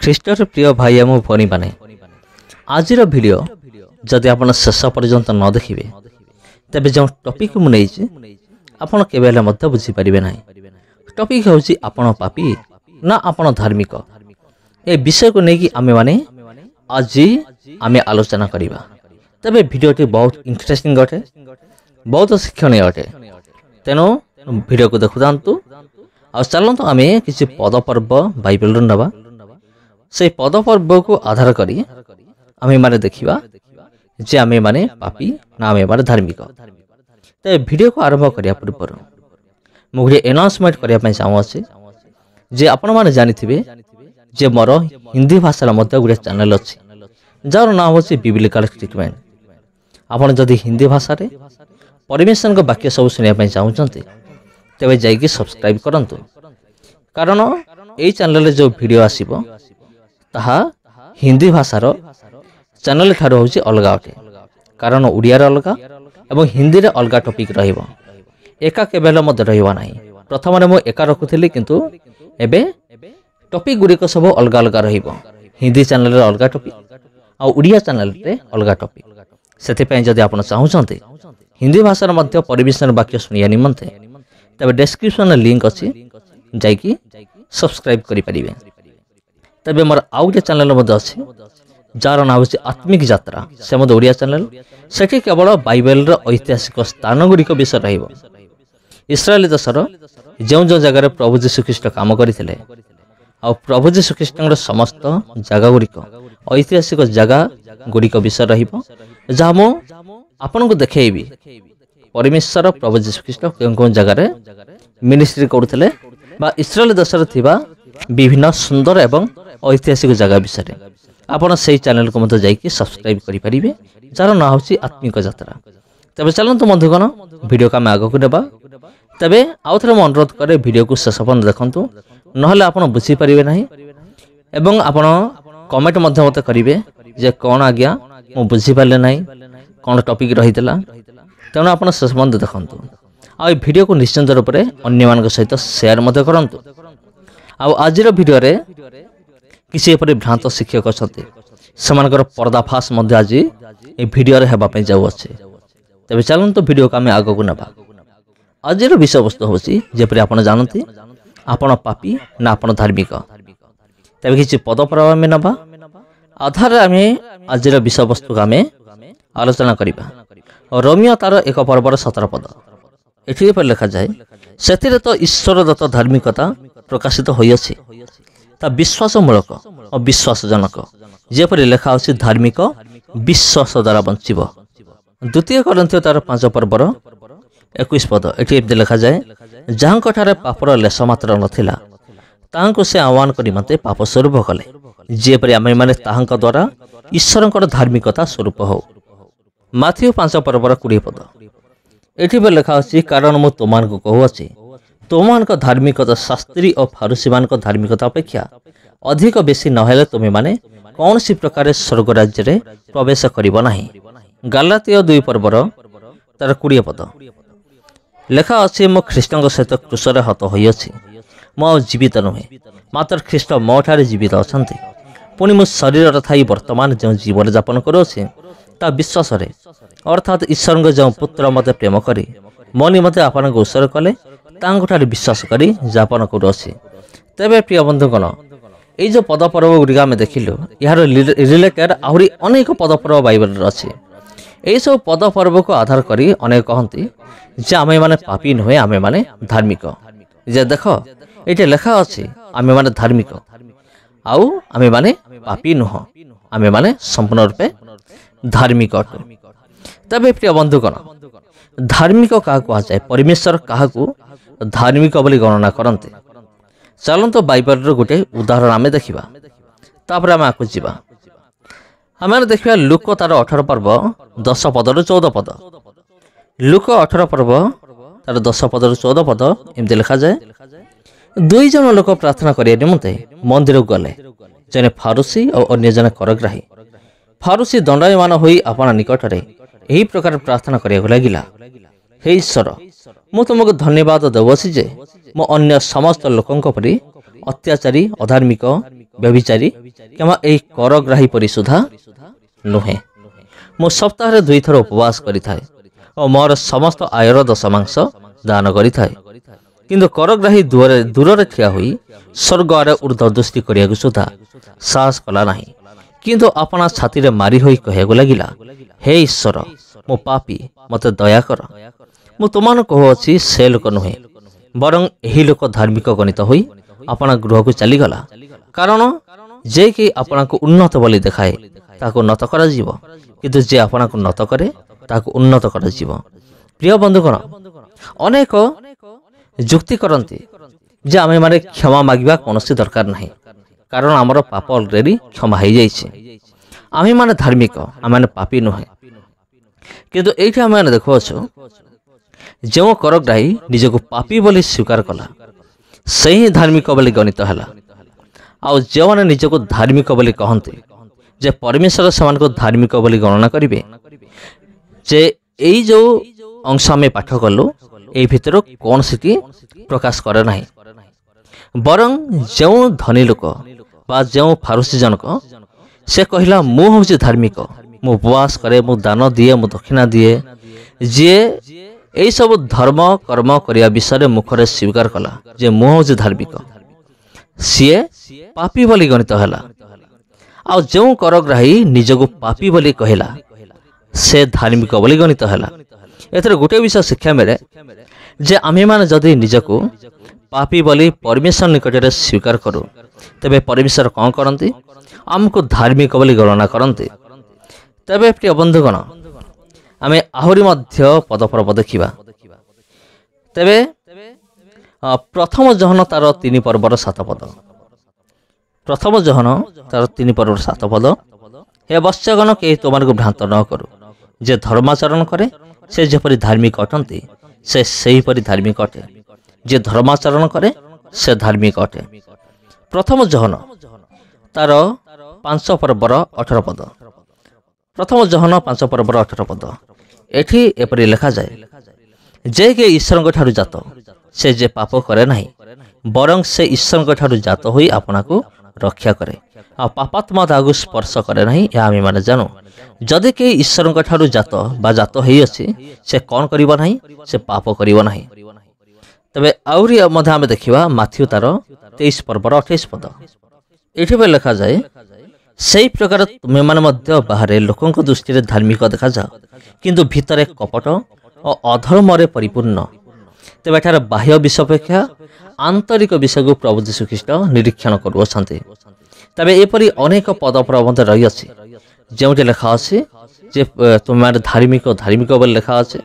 ଖ୍ରୀଷ୍ଟର ପ୍ରିୟ ଭାଇ ଏବଂ ଭଉଣୀମାନେ, ଆଜିର ଭିଡ଼ିଓ ଯଦି ଆପଣ ଶେଷ ପର୍ଯ୍ୟନ୍ତ ନ ଦେଖିବେ ତେବେ ଯେଉଁ ଟପିକ୍ ମୁଁ ନେଇଛି ଆପଣ କେବେ ହେଲେ ମଧ୍ୟ ବୁଝିପାରିବେ ନାହିଁ। ଟପିକ୍ ହେଉଛି ଆପଣ ପାପୀ ନା ଆପଣ ଧାର୍ମିକ। ଏ ବିଷୟକୁ ନେଇକି ଆଜି ଆମେ ଆଲୋଚନା କରିବା। ତେବେ ଭିଡ଼ିଓଟି ବହୁତ ଇଣ୍ଟରେଷ୍ଟିଂ ଅଟେ, ବହୁତ ଶିକ୍ଷଣୀୟ ଅଟେ। ତେଣୁ ଭିଡ଼ିଓକୁ ଦେଖୁଥାନ୍ତୁ। ଆଉ ଚାଲନ୍ତୁ ଆମେ କିଛି ପଦପର୍ବ ବାଇବେଲରୁ ନେବା। সেই পদপর্বକୁ ଆଧାର କରି ଆମେମାନେ ଦେଖିବା ଯେ ଆମେମାନେ ପାପୀ ନା ଆମେମାନେ ଧାର୍ମିକ। ତେବେ ଭିଡ଼ିଓକୁ ଆରମ୍ଭ କରିବା ପୂର୍ବରୁ ମୁଁ ଗୋଟିଏ ଆନାଉନ୍ସମେଣ୍ଟ କରିବା ପାଇଁ ଚାହୁଁଅଛି ଯେ ଆପଣମାନେ ଜାଣିଥିବେ ଯେ ମୋର ହିନ୍ଦୀ ଭାଷାର ମଧ୍ୟ ଗୋଟିଏ ଚ୍ୟାନେଲ୍ ଅଛି ଯାହାର ନାଁ ହେଉଛି ବିବ୍ଲିକାଲ ଟ୍ରିଟମେଣ୍ଟ। ଆପଣ ଯଦି ହିନ୍ଦୀ ଭାଷାରେ ପରମେଶ୍ୱରଙ୍କ ବାକ୍ୟ ସବୁ ଶୁଣିବା ପାଇଁ ଚାହୁଁଛନ୍ତି ତେବେ ଯାଇକି ସବସ୍କ୍ରାଇବ୍ କରନ୍ତୁ, କାରଣ ଏହି ଚ୍ୟାନେଲରେ ଯେଉଁ ଭିଡ଼ିଓ ଆସିବ ତାହା ହିନ୍ଦୀ ଭାଷାର ଚ୍ୟାନେଲ ଠାରୁ ହେଉଛି ଅଲଗା ଅଟେ। କାରଣ ଓଡ଼ିଆରେ ଅଲଗା ଏବଂ ହିନ୍ଦୀରେ ଅଲଗା ଟପିକ୍ ରହିବ, ଏକା କେବେ ହେଲେ ମଧ୍ୟ ରହିବ ନାହିଁ। ପ୍ରଥମରେ ମୁଁ ଏକା ରଖୁଥିଲି, କିନ୍ତୁ ଏବେ ଟପିକ୍ ଗୁଡ଼ିକ ସବୁ ଅଲଗା ଅଲଗା ରହିବ। ହିନ୍ଦୀ ଚ୍ୟାନେଲରେ ଅଲଗା ଟପିକ୍ ଆଉ ଓଡ଼ିଆ ଚ୍ୟାନେଲରେ ଅଲଗା ଟପିକ୍। ସେଥିପାଇଁ ଯଦି ଆପଣ ଚାହୁଁଛନ୍ତି ହିନ୍ଦୀ ଭାଷାର ମଧ୍ୟ ପରମେଶ୍ୱର ବାକ୍ୟ ଶୁଣିବା ନିମନ୍ତେ ତେବେ ଡେସ୍କ୍ରିପସନରେ ଲିଙ୍କ୍ ଅଛି, ଯାଇକି ସବସ୍କ୍ରାଇବ୍ କରିପାରିବେ। ତେବେ ମୋର ଆଉ ଗୋଟିଏ ଚ୍ୟାନେଲ୍ ମଧ୍ୟ ଅଛି ଯାହାର ନାଁ ହେଉଛି ଆତ୍ମିକ ଯାତ୍ରା। ସେ ମଧ୍ୟ ଓଡ଼ିଆ ଚ୍ୟାନେଲ୍। ସେଠି କେବଳ ବାଇବେଲର ଐତିହାସିକ ସ୍ଥାନ ଗୁଡ଼ିକ ବିଷୟ ରହିବ। ଇସ୍ରାଏଲ ଦେଶର ଯେଉଁ ଯେଉଁ ଜାଗାରେ ପ୍ରଭୁ ଯୀଶୁଖ୍ରୀଷ୍ଟ କାମ କରିଥିଲେ ଆଉ ପ୍ରଭୁ ଯୀଶୁଖ୍ରୀଷ୍ଟଙ୍କର ସମସ୍ତ ଜାଗା ଗୁଡ଼ିକ ଐତିହାସିକ ଜାଗା ଗୁଡ଼ିକ ବିଷୟ ରହିବ, ଯାହା ମୁଁ ଆପଣଙ୍କୁ ଦେଖେଇବି ପରମେଶ୍ୱର ପ୍ରଭୁ ଯୀଶୁଖ୍ରୀଷ୍ଟ କେଉଁ କେଉଁ ଜାଗାରେ ମିନିଷ୍ଟ୍ରି କରୁଥିଲେ ବା ଇସ୍ରାଏଲ ଦେଶରେ ଥିବା ବିଭିନ୍ନ ସୁନ୍ଦର ଏବଂ ଐତିହାସିକ ଜାଗା ବିଷୟରେ। ଆପଣ ସେହି ଚ୍ୟାନେଲକୁ ମଧ୍ୟ ଯାଇକି ସବସ୍କ୍ରାଇବ୍ କରିପାରିବେ, ଯାହାର ନାଁ ହେଉଛି ଆତ୍ମିକ ଯାତ୍ରା। ତେବେ ଚାଲନ୍ତୁ ବନ୍ଧୁଗଣ, ଭିଡ଼ିଓକୁ ଆମେ ଆଗକୁ ନେବା। ତେବେ ଆଉ ଥରେ ମୁଁ ଅନୁରୋଧ କରେ ଭିଡ଼ିଓକୁ ଶେଷ ପର୍ଯ୍ୟନ୍ତ ଦେଖନ୍ତୁ, ନହେଲେ ଆପଣ ବୁଝିପାରିବେ ନାହିଁ ଏବଂ ଆପଣ କମେଣ୍ଟ ମଧ୍ୟ ମୋତେ କରିବେ ଯେ କ'ଣ ଆଜ୍ଞା ମୁଁ ବୁଝିପାରିଲି ନାହିଁ, କ'ଣ ଟପିକ୍ ରହିଥିଲା। ତେଣୁ ଆପଣ ଶେଷ ପର୍ଯ୍ୟନ୍ତ ଦେଖନ୍ତୁ ଆଉ ଏ ଭିଡ଼ିଓକୁ ନିଶ୍ଚିନ୍ତ ରୂପରେ ଅନ୍ୟମାନଙ୍କ ସହିତ ସେୟାର ମଧ୍ୟ କରନ୍ତୁ। ଆଉ ଆଜିର ଭିଡ଼ିଓରେ କିଛି ଏପରି ଭ୍ରାନ୍ତ ଶିକ୍ଷକ ଅଛନ୍ତି, ସେମାନଙ୍କର ପର୍ଦ୍ଦାଫାଶ ମଧ୍ୟ ଆଜି ଏ ଭିଡ଼ିଓରେ ହେବା ପାଇଁ ଯାଉଅଛି। ତେବେ ଚାଲନ୍ତୁ ଭିଡ଼ିଓକୁ ଆମେ ଆଗକୁ ନେବା। ଆଜିର ବିଷୟବସ୍ତୁ ହେଉଛି, ଯେପରି ଆପଣ ଜାଣନ୍ତି, ଆପଣ ପାପୀ ନା ଆପଣ ଧାର୍ମିକ। ତେବେ କିଛି ପଦପ୍ରୟୋଗ ଆମେ ନେବା, ଆଧାରରେ ଆମେ ଆଜିର ବିଷୟବସ୍ତୁକୁ ଆମେ ଆଲୋଚନା କରିବା। ରୋମିଓ ତାର 1 ପର୍ବର 17 ପଦ। ଏଠି ଏପରି ଲେଖାଯାଏ, ସେଥିରେ ତ ଈଶ୍ୱର ଦତ୍ତ ଧାର୍ମିକତା ପ୍ରକାଶିତ ହୋଇଅଛି, ତା ବିଶ୍ୱାସମୂଳକ ଓ ବିଶ୍ୱାସଜନକ, ଯେପରି ଲେଖା ଅଛି, ଧାର୍ମିକ ବିଶ୍ୱାସ ଦ୍ୱାରା ବଞ୍ଚିବ। 2 କରିନ୍ଥୀୟ ତାର 5 ପର୍ବର 21 ପଦ। ଏଠି ଏମିତି ଲେଖାଯାଏ, ଯାହାଙ୍କଠାରେ ପାପର ଲେଶ ମାତ୍ର ନଥିଲା ତାହାଙ୍କୁ ସେ ଆହ୍ୱାନ କରି ମୋତେ ପାପ ସ୍ୱରୂପ କଲେ, ଯେପରି ଆମେମାନେ ତାହାଙ୍କ ଦ୍ୱାରା ଈଶ୍ୱରଙ୍କର ଧାର୍ମିକତା ସ୍ୱରୂପ ହଉ। ମାଥିଉ 5 ପର୍ବର 20 ପଦ। ଏଠି ବି ଲେଖା ଅଛି, କାରଣ ମୁଁ ତୁମମାନଙ୍କୁ କହୁଅଛି, ତୁମମାନଙ୍କ ଧାର୍ମିକତା ଶାସ୍ତ୍ରୀ ଓ ଫାରୁସୀମାନଙ୍କ ଧାର୍ମିକତା ଅପେକ୍ଷା ଅଧିକ ବେଶୀ ନହେଲେ ତୁମେମାନେ କୌଣସି ପ୍ରକାର ସ୍ୱର୍ଗ ରାଜ୍ୟରେ ପ୍ରବେଶ କରିବ ନାହିଁ। ଗାଲାତୀୟ 2 ପର୍ବର ତାର 20 ପଦ। ଲେଖା ଅଛି, ମୁଁ ଖ୍ରୀଷ୍ଟଙ୍କ ସହିତ କ୍ରୁଶରେ ହତ ହୋଇଅଛି, ମୁଁ ଆଉ ଜୀବିତ ନୁହେଁ, ମାତ୍ର ଖ୍ରୀଷ୍ଟ ମୋ ଠାରେ ଜୀବିତ ଅଛନ୍ତି। ପୁଣି ମୁଁ ଶରୀରରେ ଥାଇ ବର୍ତ୍ତମାନ ଯେଉଁ ଜୀବନଯାପନ କରୁଅଛି ତା ବିଶ୍ୱାସରେ, ଅର୍ଥାତ୍ ଈଶ୍ୱରଙ୍କ ଯେଉଁ ପୁତ୍ର ମୋତେ ପ୍ରେମ କରି ମୋ ନିମନ୍ତେ ଆପଣଙ୍କୁ ଉତ୍ସର୍ଗ କଲେ ତାଙ୍କଠାରେ ବିଶ୍ୱାସ କରି ଯାପନ କରୁଅଛି। ତେବେ ପ୍ରିୟ ବନ୍ଧୁଗଣ, ଏଇ ଯେଉଁ ପଦପର୍ବ ଗୁଡ଼ିକ ଆମେ ଦେଖିଲୁ, ଏହାର ରିଲେଟେଡ୍ ଆହୁରି ଅନେକ ପଦପର୍ବ ବାଇବେଲରେ ଅଛି। ଏହିସବୁ ପଦପର୍ବକୁ ଆଧାର କରି ଅନେକ କହନ୍ତି ଯେ ଆମେମାନେ ପାପୀ ନୁହେଁ, ଆମେମାନେ ଧାର୍ମିକ। ଯେ ଦେଖ, ଏଇଠି ଲେଖା ଅଛି ଆମେମାନେ ଧାର୍ମିକ ଆଉ ଆମେମାନେ ପାପୀ ନୁହଁ, ଆମେମାନେ ସମ୍ପୂର୍ଣ୍ଣ ରୂପେ ଧାର୍ମିକ ଅଟୁ। ତେବେ ପ୍ରିୟ ବନ୍ଧୁଗଣ, ଧାର୍ମିକ କାହାକୁ କୁହାଯାଏ? ପରମେଶ୍ୱର କାହାକୁ ଧାର୍ମିକ ବୋଲି ଗଣନା କରନ୍ତି? ଚାଲନ୍ତୁ ବାଇବେଲର ଗୋଟେ ଉଦାହରଣ ଆମେ ଦେଖିବା, ତାପରେ ଆମେ ଆଗକୁ ଯିବା। ଆମେ ଦେଖିବା ଲୁକ ତାର 18 ପର୍ବ 10 ପଦରୁ 14 ପଦ। ଲୁକ 18 ପର୍ବ ତାର 10 ପଦରୁ 14 ପଦ ଏମିତି ଲେଖାଯାଏ, 2 ଜଣ ଲୋକ ପ୍ରାର୍ଥନା କରିବା ନିମନ୍ତେ ମନ୍ଦିରକୁ ଗଲେ, ଜଣେ ଫାରୁସୀ ଆଉ ଅନ୍ୟ ଜଣେ କରଗ୍ରାହୀ। ଫାରୁସୀ ଦଣ୍ଡାୟମାନ ହୋଇ ଆପଣା ନିକଟରେ ଏହି ପ୍ରକାର ପ୍ରାର୍ଥନା କରିବାକୁ ଲାଗିଲା, ହେ ଈଶ୍ୱର, ମୁଁ ତୁମକୁ ଧନ୍ୟବାଦ ଦେଉଅଛି ଯେ ମୁଁ ଅନ୍ୟ ସମସ୍ତ ଲୋକଙ୍କ ପରି ଅତ୍ୟାଚାରୀ, ଅଧାର୍ମିକ ବ୍ୟଭିଚାରୀ କିମ୍ବା ଏହି କରଗ୍ରାହୀ ପରି ସୁଦ୍ଧା ନୁହେଁ। ମୁଁ ସପ୍ତାହରେ 2 ଥର ଉପବାସ କରିଥାଏ ଓ ମୋର ସମସ୍ତ ଆୟର ଦଶମାଂଶ ଦାନ କରିଥାଏ। କିନ୍ତୁ କରଗ୍ରାହୀ ଦୂରରେ ଠିଆ ହୋଇ ସ୍ୱର୍ଗ ଆଡ଼େ ଉର୍ଦ୍ଧ୍ୱଦୃଷ୍ଟି କରିବାକୁ ସୁଦ୍ଧା ସାହସ କଲା ନାହିଁ, କିନ୍ତୁ ଆପଣା ଛାତିରେ ମାରି ହୋଇ କହିବାକୁ ଲାଗିଲା, ହେ ଈଶ୍ୱର, ମୁଁ ପାପୀ, ମୋତେ ଦୟା କର। ମୁଁ ତୁମମାନଙ୍କୁ କହୁଅଛି, ସେ ଲୋକ ନୁହେଁ, ବରଂ ଏହି ଲୋକ ଧାର୍ମିକ ଗଣିତ ହୋଇ ଆପଣା ଗୃହକୁ ଚାଲିଗଲା। କାରଣ ଯେ କି ଆପଣଙ୍କୁ ଉନ୍ନତ ବୋଲି ଦେଖାଏ ତାକୁ ନତ କରାଯିବ, କିନ୍ତୁ ଯେ ଆପଣଙ୍କୁ ନତ କରେ ତାକୁ ଉନ୍ନତ କରାଯିବ। ପ୍ରିୟ ବନ୍ଧୁଗଣ, ଅନେକ ଯୁକ୍ତି କରନ୍ତି ଯେ ଆମେମାନେ କ୍ଷମା ମାଗିବା କୌଣସି ଦରକାର ନାହିଁ, କାରଣ ଆମର ପାପ ଅଲରେଡି କ୍ଷମା ହୋଇଯାଇଛି। ଆମେମାନେ ଧାର୍ମିକ, ଆମେମାନେ ପାପୀ ନୁହେଁ। କିନ୍ତୁ ଏଇଠି ଆମେମାନେ ଦେଖୁଅଛୁ, ଯେଉଁ କରଗ୍ରାହୀ ନିଜକୁ ପାପୀ ବୋଲି ସ୍ୱୀକାର କଲା ସେ ହିଁ ଧାର୍ମିକ ବୋଲି ଗଣିତ ହେଲା। ଆଉ ଯେଉଁମାନେ ନିଜକୁ ଧାର୍ମିକ ବୋଲି କହନ୍ତି ଯେ ପରମେଶ୍ୱର ସେମାନଙ୍କୁ ଧାର୍ମିକ ବୋଲି ଗଣନା କରିବେ, ଯେ ଏଇ ଯେଉଁ ଅଂଶ ଆମେ ପାଠ କଲୁ ଏହି ଭିତରୁ କୌଣସିଟି ପ୍ରକାଶ କରେ ନାହିଁ। ବରଂ ଯେଉଁ ଧନୀ ଲୋକ ବା ଯେଉଁ ଫାରୁସୀ ଜଣକ ସେ କହିଲା, ମୁଁ ହେଉଛି ଧାର୍ମିକ, ମୁଁ ଉପବାସ କରେ, ମୁଁ ଦାନ ଦିଏ, ମୁଁ ଦକ୍ଷିଣା ଦିଏ, ଯିଏ ଏହିସବୁ ଧର୍ମ କର୍ମ କରିବା ବିଷୟରେ ମୁଖରେ ସ୍ୱୀକାର କଲା ଯେ ମୁଁ ହେଉଛି ଧାର୍ମିକ, ସିଏ ପାପୀ ବୋଲି ଗଣିତ ହେଲା। ଆଉ ଯେଉଁ କରଗ୍ରାହୀ ନିଜକୁ ପାପୀ ବୋଲି କହିଲା ସେ ଧାର୍ମିକ ବୋଲି ଗଣିତ ହେଲା। ଏଥିରେ ଗୋଟିଏ ବିଷୟ ଶିକ୍ଷା ମିଳେ ଯେ ଆମେମାନେ ଯଦି ନିଜକୁ ପାପୀ ବୋଲି ପରମେଶ୍ୱର ନିକଟରେ ସ୍ୱୀକାର କରୁ, ତେବେ ପରମେଶ୍ୱର କ'ଣ କରନ୍ତି? ଆମକୁ ଧାର୍ମିକ ବୋଲି ଗଣନା କରନ୍ତି। ତେବେ ପ୍ରିୟ ବନ୍ଧୁଗଣ, ଆମେ ଆହୁରି ମଧ୍ୟ ପଦପର୍ବ ଦେଖିବା। ତେବେ ପ୍ରଥମ ଜହନ ତାର 3 ପର୍ବର 7 ପଦ। ପ୍ରଥମ ଜହନ ତାର 3 ପର୍ବର 7 ପଦ। ହେ ବତ୍ସଗଣ, କେହି ତୁମମାନଙ୍କୁ ଭ୍ରାନ୍ତ ନ କରୁ। ଯେ ଧର୍ମାଚରଣ କରେ ସେ ଯେପରି ଧାର୍ମିକ ଅଟନ୍ତି ସେ ସେହିପରି ଧାର୍ମିକ ଅଟେ। ଯେ ଧର୍ମାଚରଣ କରେ ସେ ଧାର୍ମିକ ଅଟେ। ପ୍ରଥମ ଜହନ ତାର 5 ପର୍ବର 18 ପଦ। ପ୍ରଥମ ଜହନ 5 ପର୍ବର 18 ପଦ। ଏଠି ଏପରି ଲେଖାଯାଏ, ଯେ କି ଈଶ୍ୱରଙ୍କ ଠାରୁ ଜାତ ସେ ଯେ ପାପ କରେ ନାହିଁ, ବରଂ ସେ ଈଶ୍ୱରଙ୍କ ଠାରୁ ଜାତ ହୋଇ ଆପଣଙ୍କୁ ରକ୍ଷା କରେ, ଆଉ ପାପାତ୍ମା ତାହାକୁ ସ୍ପର୍ଶ କରେ ନାହିଁ, ଏହା ଆମେମାନେ ଜାଣୁ। ଯଦି କେହି ଈଶ୍ୱରଙ୍କ ଠାରୁ ଜାତ ବା ଜାତ ହୋଇଅଛି, ସେ କ'ଣ କରିବ ନାହିଁ? ସେ ପାପ କରିବ ନାହିଁ। ତେବେ ଆହୁରି ମଧ୍ୟ ଆମେ ଦେଖିବା ମାଥ୍ୟୁ ତାର 23 ପର୍ବର 28 ପଦ। ଏଠି ବି ଲେଖାଯାଏ, ସେହି ପ୍ରକାର ତୁମେମାନେ ମଧ୍ୟ ବାହାରେ ଲୋକଙ୍କ ଦୃଷ୍ଟିରେ ଧାର୍ମିକ ଦେଖାଯାଅ, କିନ୍ତୁ ଭିତରେ କପଟ ଓ ଅଧର୍ମରେ ପରିପୂର୍ଣ୍ଣ। ତେବେ ଏଠାରେ ବାହ୍ୟ ବିଷୟ ଅପେକ୍ଷା ଆନ୍ତରିକ ବିଷୟକୁ ପ୍ରଭୁ ଯୀଶୁଖ୍ରୀଷ୍ଟ ନିରୀକ୍ଷଣ କରୁଅଛନ୍ତି। ତେବେ ଏପରି ଅନେକ ପଦ ପ୍ରବନ୍ଧ ରହିଅଛି ଯେଉଁଠି ଲେଖା ଅଛି ଯେ ତୁମେମାନେ ଧାର୍ମିକ ବୋଲି ଲେଖା ଅଛି,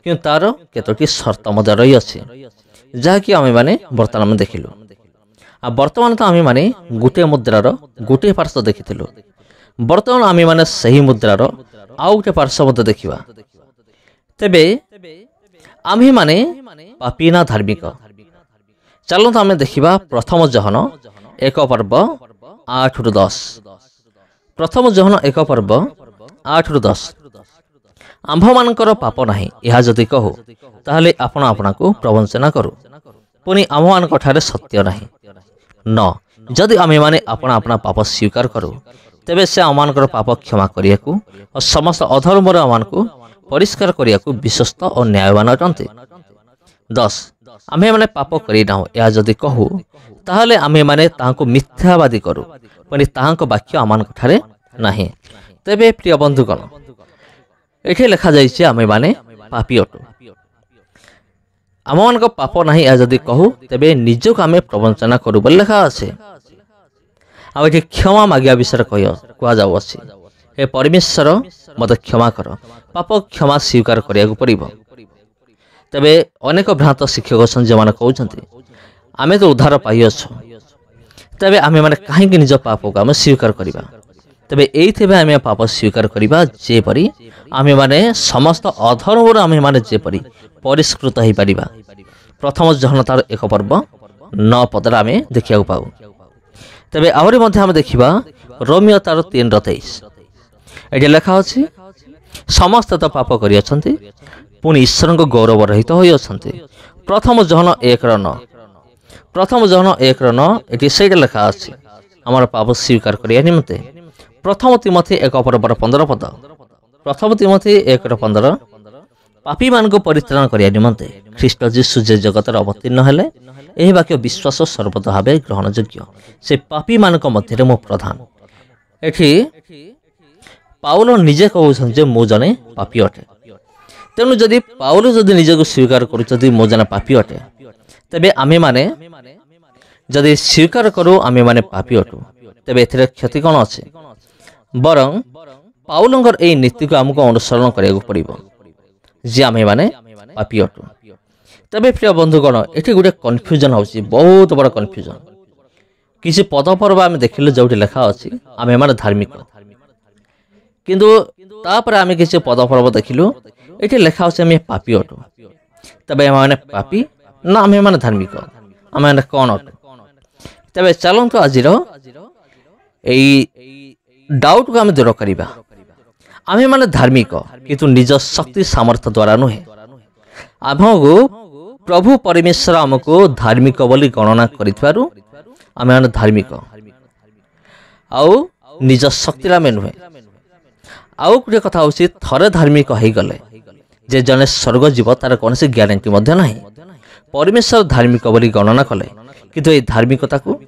କିନ୍ତୁ ତାର କେତୋଟି ସର୍ତ୍ତ ମଧ୍ୟ ରହିଅଛି, ଯାହାକି ଆମେମାନେ ବର୍ତ୍ତମାନ ଦେଖିଲୁ। ଆଉ ବର୍ତ୍ତମାନ ତ ଆମେମାନେ ଗୋଟିଏ ମୁଦ୍ରାର ଗୋଟିଏ ପାର୍ଶ୍ୱ ଦେଖିଥିଲୁ। ବର୍ତ୍ତମାନ ଆମେମାନେ ସେହି ମୁଦ୍ରାର ଆଉ ଗୋଟିଏ ପାର୍ଶ୍ୱ ମଧ୍ୟ ଦେଖିବା। ତେବେ ଆମେମାନେ ପାପୀ ନା ଧାର୍ମିକ? ଚାଲନ୍ତୁ ଆମେ ଦେଖିବା ପ୍ରଥମ ଜହନ 1 ପର୍ବ 8ରୁ 10। ପ୍ରଥମ ଜହନ 1 ପର୍ବ 8ରୁ 10। ଆମ୍ଭମାନଙ୍କର ପାପ ନାହିଁ ଏହା ଯଦି କହୁ, ତାହେଲେ ଆପଣ ଆପଣଙ୍କୁ ପ୍ରବଞ୍ଚନା କରୁ, ପୁଣି ଆମ୍ଭମାନଙ୍କ ଠାରେ ସତ୍ୟ ନାହିଁ। ଯଦି ଆମେମାନେ ଆପଣା ପାପ ସ୍ୱୀକାର କରୁ, ତେବେ ସେ ଆମମାନଙ୍କର ପାପ କ୍ଷମା କରିବାକୁ ଓ ସମସ୍ତ ଅଧର୍ମରୁ ଆମମାନଙ୍କୁ ପରିଷ୍କାର କରିବାକୁ ବିଶ୍ୱସ୍ତ ଓ ନ୍ୟାୟବାନ ଅଟନ୍ତି। 10 ଆମେମାନେ ପାପ କରିନାହୁଁ ଏହା ଯଦି କହୁ, ତାହେଲେ ଆମେମାନେ ତାହାଙ୍କୁ ମିଥ୍ୟାବାଦୀ କରୁ, ପୁଣି ତାହାଙ୍କ ବାକ୍ୟ ଆମମାନଙ୍କ ଠାରେ ନାହିଁ। ତେବେ ପ୍ରିୟ ବନ୍ଧୁଗଣ, ଏଠି ଲେଖାଯାଇଛି ଆମେମାନେ ପାପୀ ଅଟୁ। ଆମମାନଙ୍କ ପାପ ନାହିଁ ଏହା ଯଦି କହୁ, ତେବେ ନିଜକୁ ଆମେ ପ୍ରବଞ୍ଚନା କରୁ ବୋଲି ଲେଖା ଅଛି। ଆଉ ଏଠି କ୍ଷମା ମାଗିବା ବିଷୟରେ କୁହାଯାଉଅଛି, ହେ ପରମେଶ୍ୱର ମୋତେ କ୍ଷମା କର। ପାପ କ୍ଷମା ସ୍ୱୀକାର କରିବାକୁ ପଡ଼ିବ। ତେବେ ଅନେକ ଭ୍ରାନ୍ତ ଶିକ୍ଷକ ଅଛନ୍ତି ଯେଉଁମାନେ କହୁଛନ୍ତି ଆମେ ତ ଉଦ୍ଧାର ପାଇଅଛୁ, ତେବେ ଆମେମାନେ କାହିଁକି ନିଜ ପାପକୁ ଆମେ ସ୍ୱୀକାର କରିବା? ତେବେ ଏଇଥିପାଇଁ ଆମେ ପାପ ସ୍ୱୀକାର କରିବା ଯେପରି ଆମେମାନେ ସମସ୍ତ ଅଧର୍ମରୁ ଆମେମାନେ ଯେପରି ପରିଷ୍କୃତ ହୋଇପାରିବା। ପ୍ରଥମ ଜହନ ତାର 1 ପର୍ବ 9 ପଦରେ ଆମେ ଦେଖିବାକୁ ପାଉ। ତେବେ ଆହୁରି ମଧ୍ୟ ଆମେ ଦେଖିବା ରୋମିଓ ତାର 3:23। ଏଠି ଲେଖା ଅଛି, ସମସ୍ତେ ତ ପାପ କରିଅଛନ୍ତି, ପୁଣି ଈଶ୍ୱରଙ୍କ ଗୌରବ ରହିତ ହୋଇଅଛନ୍ତି। ପ୍ରଥମ ଜହନ 1:9। ପ୍ରଥମ ଜହନ 1:9 ଏଠି ସେଇଟା ଲେଖା ଅଛି। आमर पाप स्वीकार करिया निमते प्रथम तिमोथी 1:15 पद प्रथम तिमोथी 1:15 पापी मान को परित्राण करिया निमते ख्रीष्ट जीशु जे जगतर अवतीर्ण हेले एही वाक्य विश्वास सर्वदा भावे ग्रहण योग्य से पापी मान मध्य मो प्रधान एठी पाउल निजे कहउछन जे मो जने पापी अटे तेणु जदि पाउल जदि निजे को स्वीकार करू मो जने पापी अटे तबे आमे माने जदि स्वीकार करू आमे माने पापी अटू तबे एथिरे क्षति कोन अछि बरं पाउलंगर एई नीति को हमको अनुसरण करिया पड़िबो जे आमे माने पापी अटू तबे प्रिय बंधुगण एठी गुटे कन्फ्यूजन होछि बहुत बड़ कन्फ्यूजन किसी पद पर्व आमे देखिले जोटी लेखा अछि आमे माने धार्मिक किंतु तापर आमे किसी पद पर्व देखिलु एठी लेखा अछि आमे पापी अटू तबे आमे माने पापी ना आमे माने धार्मिक आमे माने कोन अटू तबे चलंतु आजिर एई डाउट को आमे दूर करिबा आमे माने धार्मिक किंतु निज शक्ति सामर्थ्य द्वारा नुहे आमको प्रभु परमेश्वर आमको धार्मिक बोली गणना करिथवारु आमे माने धार्मिक आउ निज शक्ति आमे नुहे आउ गुटे कथा होछि थरे धार्मिक होई गले जे जने स्वर्ग जीव तार कोनसे ग्यारंटी मध्य नाही परमेश्वर धार्मिक बोली गणना कले किंतु ए धार्मिकता को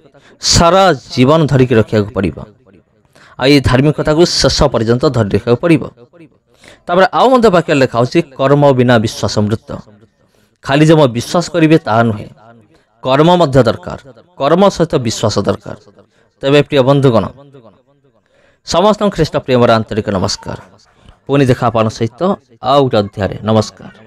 सारा जीवन धरिक रखिया पड़िबो आ ये धार्मिकता को शेष पर्यंत धरि रखिया पड़िबो तापर आउ मध्य वाक्य लेखा होछि कर्म बिना विश्वास मृत खाली जे म विश्वास करिवे ता नुहे कर्म मध्य दरकार कर्म सहित विश्वास दरकार तबे प्रिय बंधुगण समस्त ख्रीष्ट प्रेमर आंतरिक नमस्कार पुनि देखा पान सहित आउ अध्याय नमस्कार।